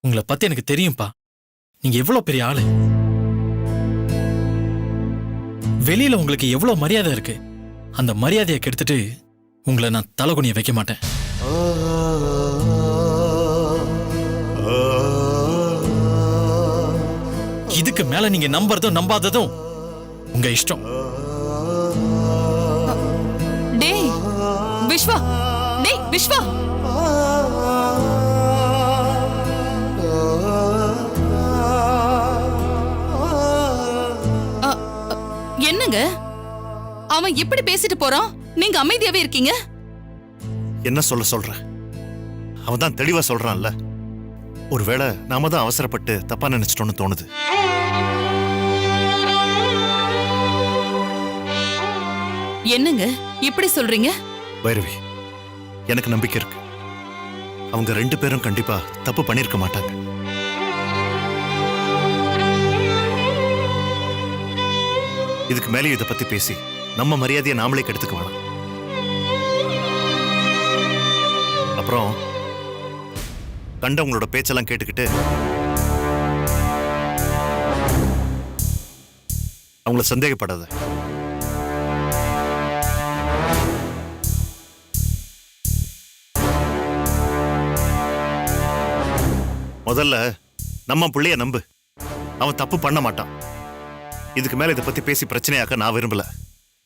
உங்களை பத்தி எனக்கு தெரியும்பா. நீங்க எவ்வளவு பெரிய ஆளு. வெளியில உங்களுக்கு எவ்வளவு மரியாதை இருக்கு. அந்த மரியாதையை கெடுத்துட்டு உங்களை நான் தலைகுனிய வைக்க மாட்டேன். இதுக்கு மேல நீங்க நம்புறதும் நம்பாததும் உங்க இஷ்டம். டேய் விஸ்வா, டேய் விஸ்வா, என்னங்க அவன் இப்படி பேசிட்டு போறான், நீங்க அமைதியாவே இருக்கீங்க. என்ன சொல்ற? அவன் தான் தெளிவா சொல்றான்ல. ஒருவேளை நாம தான் அவசரப்பட்டு தப்பா நினைச்சிட்டோம்னு தோணுது. என்னங்க இப்படி சொல்றீங்க? பைரவி, எனக்கு நம்பிக்கை இருக்கு. அவங்க 2 பேரும் கண்டிப்பா தப்பு பண்ணிருக்க மாட்டாங்க. இதுக்கு மேலே இதை பத்தி பேசி நம்ம மரியாதையை நாமளே கெடுத்துக்க வேணாம். அப்புறம் கண்டவங்களோட பேச்செல்லாம் கேட்டுக்கிட்டு அவங்கள சந்தேகப்படாத. முதல்ல நம்ம பிள்ளைய நம்பு. அவன் தப்பு பண்ண மாட்டான். இதுக்கு மேல இதை பத்தி பேசி பிரச்சனையாக்க நான் விரும்பல.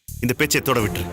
இந்த பேச்சை எத்தோட விட்டுரு.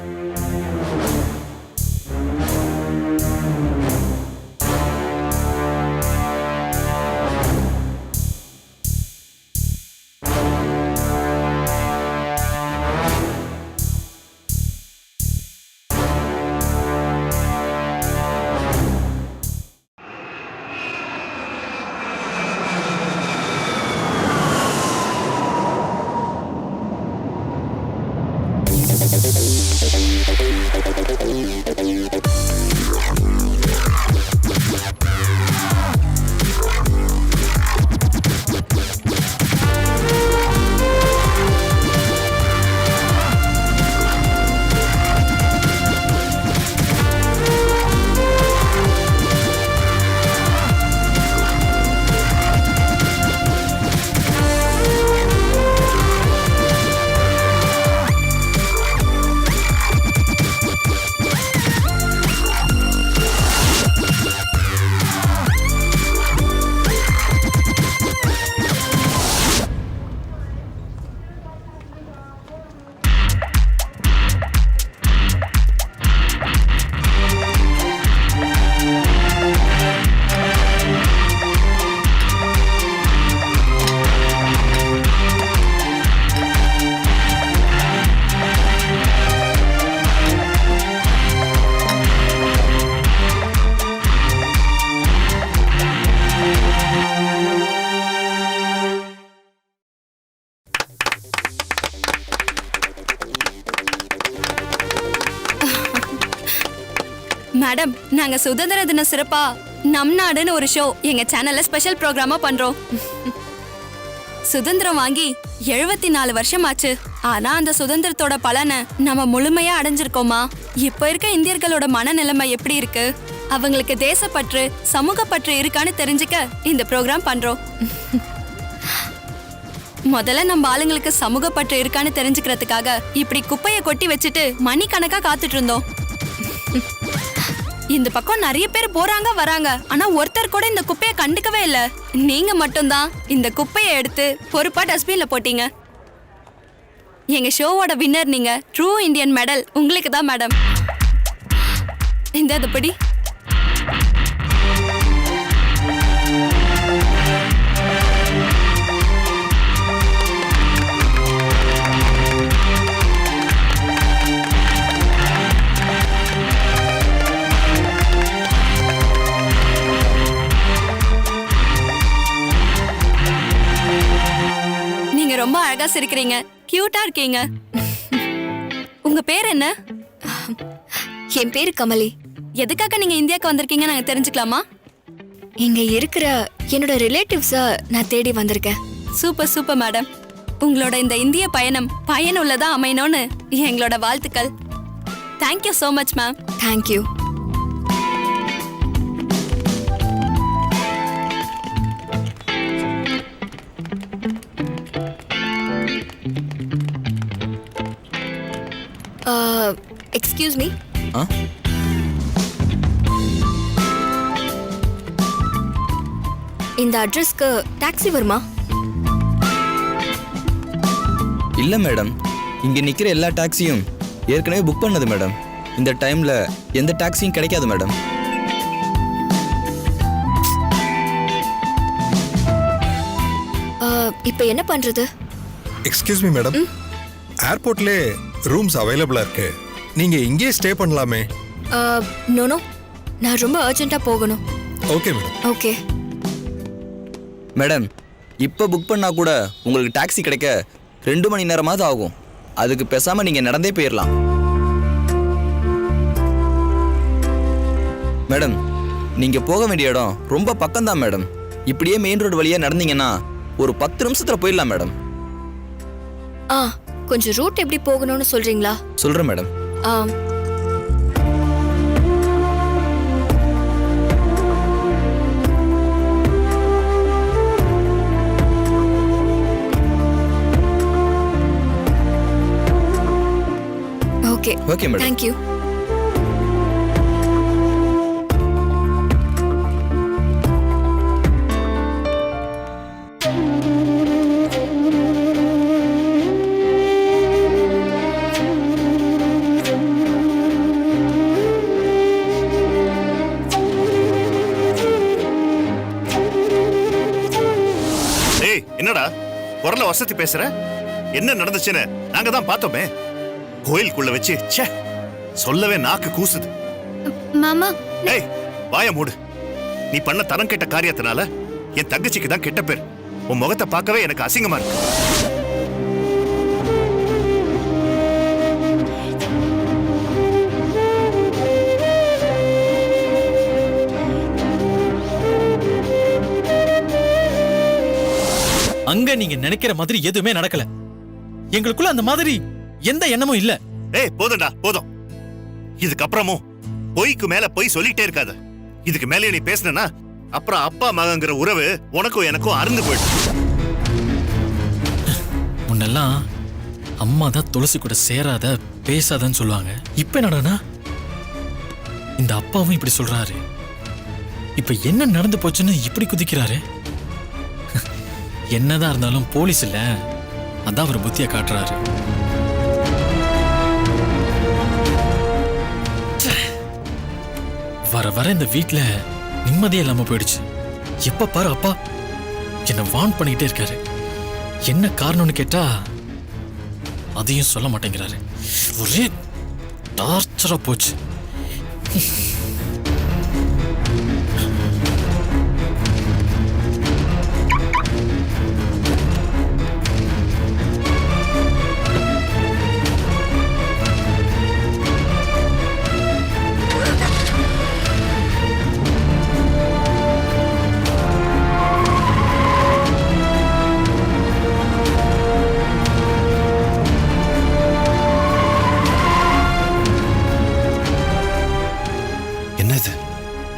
மேடம், நாங்க சுதந்திர தின சிறப்பா நம் நாடுன்னு ஒரு ஷோ எங்க சேனல்ல ஸ்பெஷல் ப்ரோக்ராமா பண்றோம். சுதந்திரம் வாங்கி 74 வருஷம் ஆச்சு. ஆனா அந்த சுதந்திரத்தோட பலனை நம்ம முழுமையா அடைஞ்சிருக்கோமா? இப்ப இருக்க இந்தியர்களோட மனநிலைமை எப்படி இருக்கு? அவங்களுக்கு தேசப்பற்று, சமூக பற்று இருக்கான்னு தெரிஞ்சுக்க இந்த ப்ரோக்ராம் பண்றோம். முதல்ல நம்ம ஆளுங்களுக்கு சமூக பற்று இருக்கான்னு தெரிஞ்சுக்கிறதுக்காக இப்படி குப்பையை கொட்டி வச்சுட்டு மணிக்கணக்கா காத்துட்டு இருந்தோம். இந்த பக்கம் நிறைய பேர் போறாங்க வராங்க, ஆனா ஒருத்தர் கூட இந்த குப்பையை கண்டுக்கவே இல்ல. நீங்க மட்டும்தான் இந்த குப்பையை எடுத்து பொறுப்பா டஸ்ட்பின்ல போட்டீங்க. எங்க ஷோவோட வின்னர் நீங்க. ட்ரூ இந்தியன் மெடல் உங்களுக்கு தான் மேடம். இந்த அதுபடி ரொம்ப அழகா சிரிக்கிறீங்க, கியூட்டா இருக்கீங்க. உங்க பேர் என்ன? என் பேரு கமலி. எதுக்காக நீங்க இந்தியாவுக்கு வந்திருக்கீங்க நாங்க தெரிஞ்சுக்கலாமா? இங்க இருக்கிற என்னோட ரிலேட்டிவ்ஸ நான் தேடி வந்திருக்கேன். Super super madam. உங்களோட இந்த இந்திய பயணம் பயனுள்ளதா அமையணும்னு எங்களோட வாழ்த்துக்கள். Thank you so much ma'am. Thank you. Excuse me. ஆ இந்த அட்ரஸ்க்கு டாக்ஸி வருமா? இல்லை மேடம், இங்கே நிற்கிற எல்லா டாக்ஸியும் ஏற்கனவே புக் பண்ணது மேடம். இந்த டைமில் எந்த டாக்ஸியும் கிடைக்காது மேடம். இப்போ என்ன பண்றது? எக்ஸ்கியூஸ் மீ மேடம், ஏர்போர்ட்லே ரூம்ஸ் அவைலபிளா இருக்கு. நீங்க இங்கேயே ஸ்டே பண்ணலாமே. நோ, நான் ரொம்ப அர்ஜென்ட்டாக போகணும். Okay madam. ஓகே. மேடம், இப்போ புக் பண்ணால் கூட உங்களுக்கு டாக்ஸி கிடைக்க 2 மணி நேரமாவது ஆகும். அதுக்கு பேசாமல் நீங்கள் நடந்தே போயிடலாம். மேடம், நீங்கள் போக வேண்டிய இடம் ரொம்ப பக்கம்தான் மேடம். இப்படியே மெயின் ரோடு வழியாக நடந்தீங்கன்னா ஒரு 10 நிமிஷத்தில் போயிடலாம் மேடம். கொஞ்சம் ரூட் எப்படி போகணும்னு சொல்றீங்களா? சொல்கிறேன் madam. Okay. Okay madam. Thank you. ஏய், என்னடா குரல வசதி பேசுற? என்ன நடந்துச்சுன்னு நாங்க தான் பார்த்தோமே. கோயிலுக்குள்ள வச்சு ச்சே, சொல்லவே நாக்கு கூசுது. மாமா, ஏய், வாய மூடு. நீ பண்ண தரம் கெட்ட காரியத்தினால என் தங்கச்சிக்கு தான் கெட்ட பேர். உன் முகத்தை பார்க்கவே எனக்கு அசிங்கமா இருக்கு. அங்க நீங்க நினைக்கிற மாதிரி எதுவுமே நடக்கல. எங்களுக்குள்ள அந்த மாதிரி எந்த எண்ணமும் இல்ல. ஏய், போதும்டா, போதும். இதுக்கப்புறமும் பொய்க்கு மேல பொய் சொல்லிட்டே இருக்காத. இதுக்கு மேலே நீ பேசினா அப்புறம் அப்பா மகங்கிற உறவு உனக்கும் எனக்கும் அருந்து போயிடும். முன்னெல்லாம் அம்மா தான் துளசி கூட சேராத பேசாதன்னு சொல்லுவாங்க. இப்ப என்னடானா இந்த அப்பாவும் இப்படி சொல்றாரு. இப்ப என்ன நடந்து போச்சுன்னு இப்படி குதிக்கிறாரு. என்னதான் இருந்தாலும் போலீஸ் இல்ல, அதான் அவர் புத்திய காட்டுறாரு. வர வர இந்த வீட்டுல நிம்மதியே இல்லாம போயிடுச்சு. எப்ப பாரு அப்பா என்ன வார்ன் பண்ணிக்கிட்டே இருக்காரு. என்ன காரணம்னு கேட்டா அதையும் சொல்ல மாட்டேங்கிறாரு. ஒரே டார்ச்சரா போச்சு.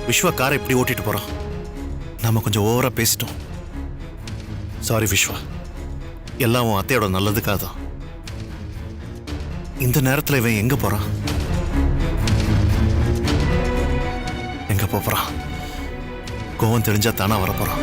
விஸ்வா காரை இப்படி ஓட்டிட்டு போறான். நாம கொஞ்சம் ஓவரா பேசிட்டோம். சாரி விஸ்வா, எல்லாம் உன் அத்தையோட நல்லதுக்காக தான். இந்த நேரத்துல இவன் எங்க போறான்? எங்க போறான்? கோவம் தெரிஞ்சா தானா வரப்போறான்.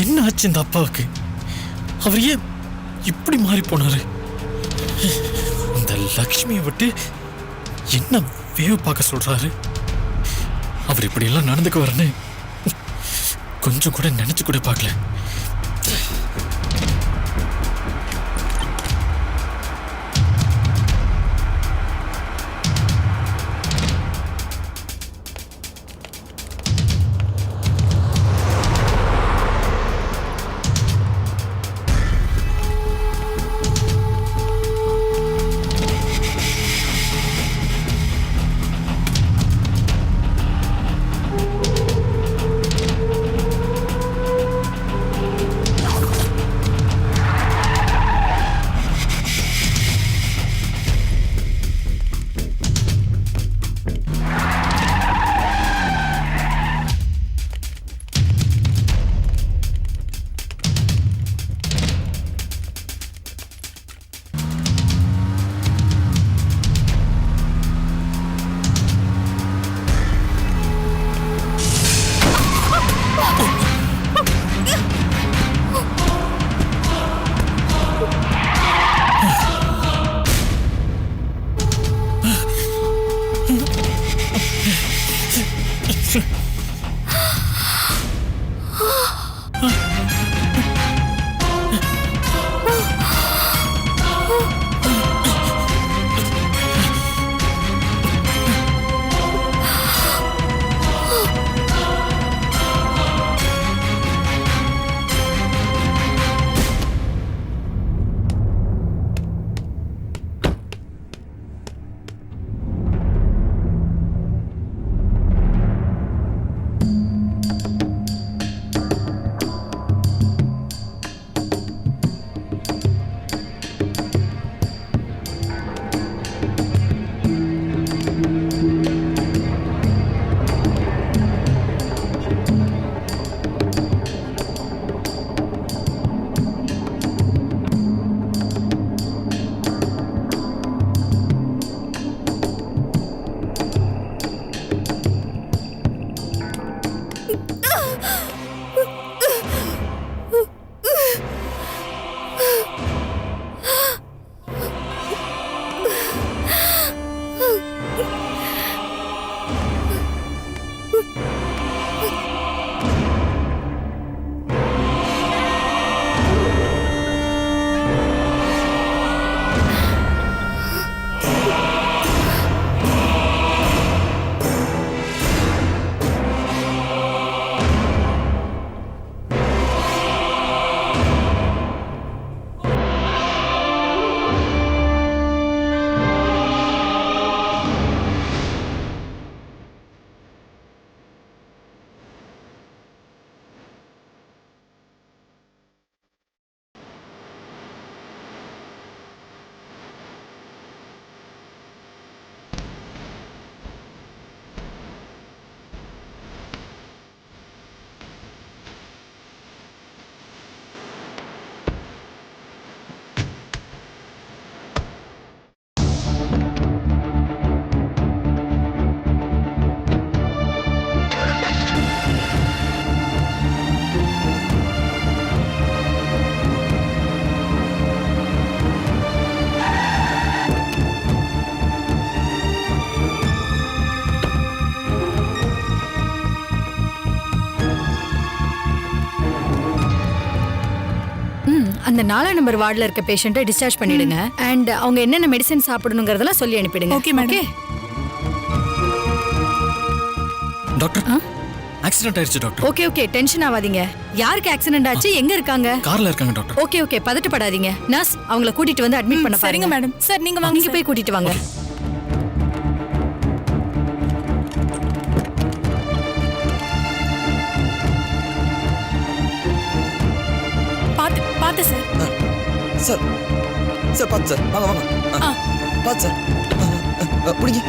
என்ன ஆச்சு இந்த அப்பாவுக்கு? அவர் ஏன் இப்படி மாறி போனாரு? இந்த லக்ஷ்மியை விட்டு என்ன வேவ் பார்க்க சொல்றாரு? அவர் இப்படி எல்லாம் நடந்துக்கு வரேன்னு கொஞ்சம் கூட நினைச்சு கூட பார்க்கல. அந்த 4 நம்பர் வார்டில் இருக்க பேஷண்ட்டை டிஸ்சார்ஜ் பண்ணிடுங்க. அண்ட் அவங்க என்னென்ன மெடிசன் சாப்பிடணுங்கிறதெல்லாம் சொல்லி அனுப்பிடுங்க. Okay madam. டாக்டர் ஆக்சிடென்ட் ஆயிருச்சு டாக்டர். ஓகே ஓகே, டென்ஷன் ஆகாதீங்க. யாருக்கு ஆக்சிடென்ட் ஆச்சு, எங்க இருக்காங்க? கார்ல இருக்காங்க டாக்டர். ஓகே ஓகே, பதட்டப்படாதீங்க. நர்ஸ் அவங்கள கூட்டிட்டு வந்து அட்மிட் பண்ண சரிங்க பாருங்க. மேடம். சார் நீங்க வாங்க. நீங்க போய் கூட்டிட்டு வாங்க. பாத்து சார். சார் சார் பார்த்து சார், வாங்க வாங்க. பார்த்து சார், பிடிங்க.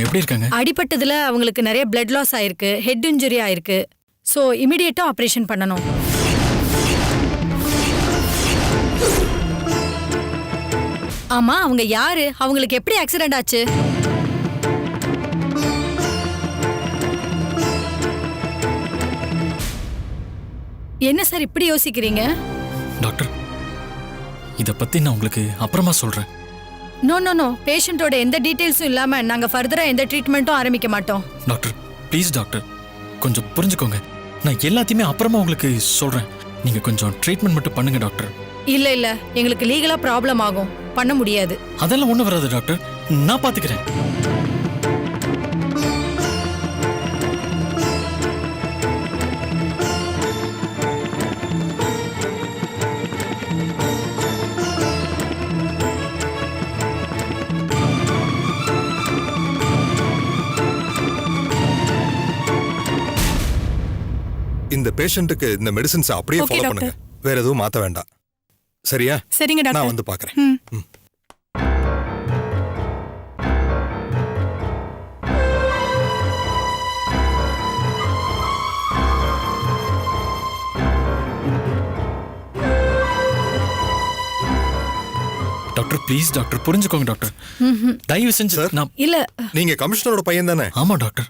அவங்க எப்படி இருக்காங்க? அடிபட்டதுல அவங்களுக்கு நிறைய பிளட் லாஸ் ஆயிருக்கு, ஹெட் இன்ஜுரி ஆயிருக்கு. ஸோ இமிடியேட்டா ஆப்ரேஷன் பண்ணணும். ஆமா, அவங்க யாரு? அவங்களுக்கு எப்படி ஆக்சிடென்ட் ஆச்சு? என்ன சார் இப்படி யோசிக்கிறீங்க? டாக்டர், இத பத்தி நான் உங்களுக்கு அப்புறமா சொல்றேன். நோ நோ நோ, பேஷண்டோட எந்த டீடைல்ஸும் இல்லாம நாங்க ஃபர்தரா எந்த ட்ரீட்மெண்ட்டும் ஆரம்பிக்க மாட்டோம். டாக்டர் ப்ளீஸ் டாக்டர், கொஞ்சம் புரிஞ்சுக்கோங்க. நான் எல்லாத்தையுமே அப்புறமா உங்களுக்கு சொல்றேன். நீங்க கொஞ்சம் ட்ரீட்மெண்ட் மட்டும் பண்ணுங்க டாக்டர். இல்ல இல்ல, எங்களுக்கு லீகலா ப்ராப்ளம் ஆகும், பண்ண முடியாது. அதெல்லாம் ஒண்ணு வராது டாக்டர், நான் பாத்துக்கிறேன். இந்த பேஷண்ட்டுக்கு இந்த மெடிசின்ஸ் அப்படியே Okay, ஃபாலோ doctor. பண்ணுங்க. வேற எதுவும் மாத்த வேண்டாம். சரியா? சரிங்க நான் டாக்டர். வந்து பார்க்கறேன். ம். டாக்டர் ப்ளீஸ் டாக்டர், புரிஞ்சுக்கோங்க டாக்டர். தயவு செஞ்சு சார். நான் இல்ல நீங்க கமிஷனரோட பையன் தானே? ஆமா டாக்டர்.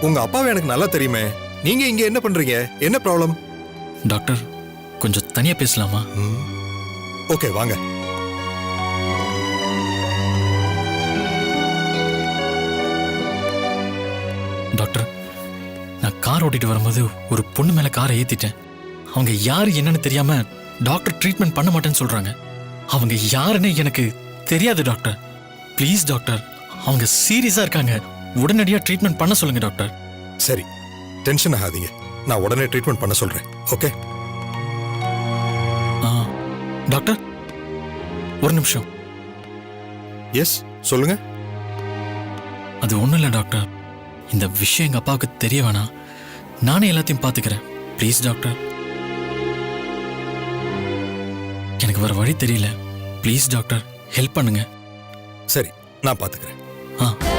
உங்க அப்பாவை எனக்கு நல்லா தெரியுமே. நீங்க இங்க என்ன பண்றீங்க? என்ன ப்ராப்ளம்? டாக்டர் கொஞ்சம் தனியா பேசலாமா? ஓகே, வாங்க. டாக்டர், நான் கார் ஓட்டிட்டு வரும்போது ஒரு பொண்ணு மேல காரை ஏத்திட்டேன். அவங்க யாரு என்னன்னு தெரியாம டாக்டர் ட்ரீட்மெண்ட் பண்ண மாட்டேன்னு சொல்றாங்க. அவங்க யாருன்னு எனக்கு தெரியாது டாக்டர். ப்ளீஸ் டாக்டர், அவங்க சீரியஸா இருக்காங்க. உடனடியா ட்ரீட்மெண்ட் பண்ண சொல்லுங்க டாக்டர். சரி, டென்ஷன் ஆகாதீங்க. நான் உடனே ட்ரீட்மெண்ட் பண்ண சொல்றேன். ஓகே? ஆ, டாக்டர் ஒரு நிமிஷம். எஸ், சொல்லுங்க. அது ஒண்ணும் இல்லை டாக்டர், இந்த விஷயம் எங்க அப்பாவுக்கு தெரிய வேணாம். நானே எல்லாத்தையும் பாத்துக்கிறேன். ப்ளீஸ் டாக்டர், எனக்கு வேற வழி தெரியல. ப்ளீஸ் டாக்டர், ஹெல்ப் பண்ணுங்க. சரி, நான் பாத்துக்கிறேன். ஆ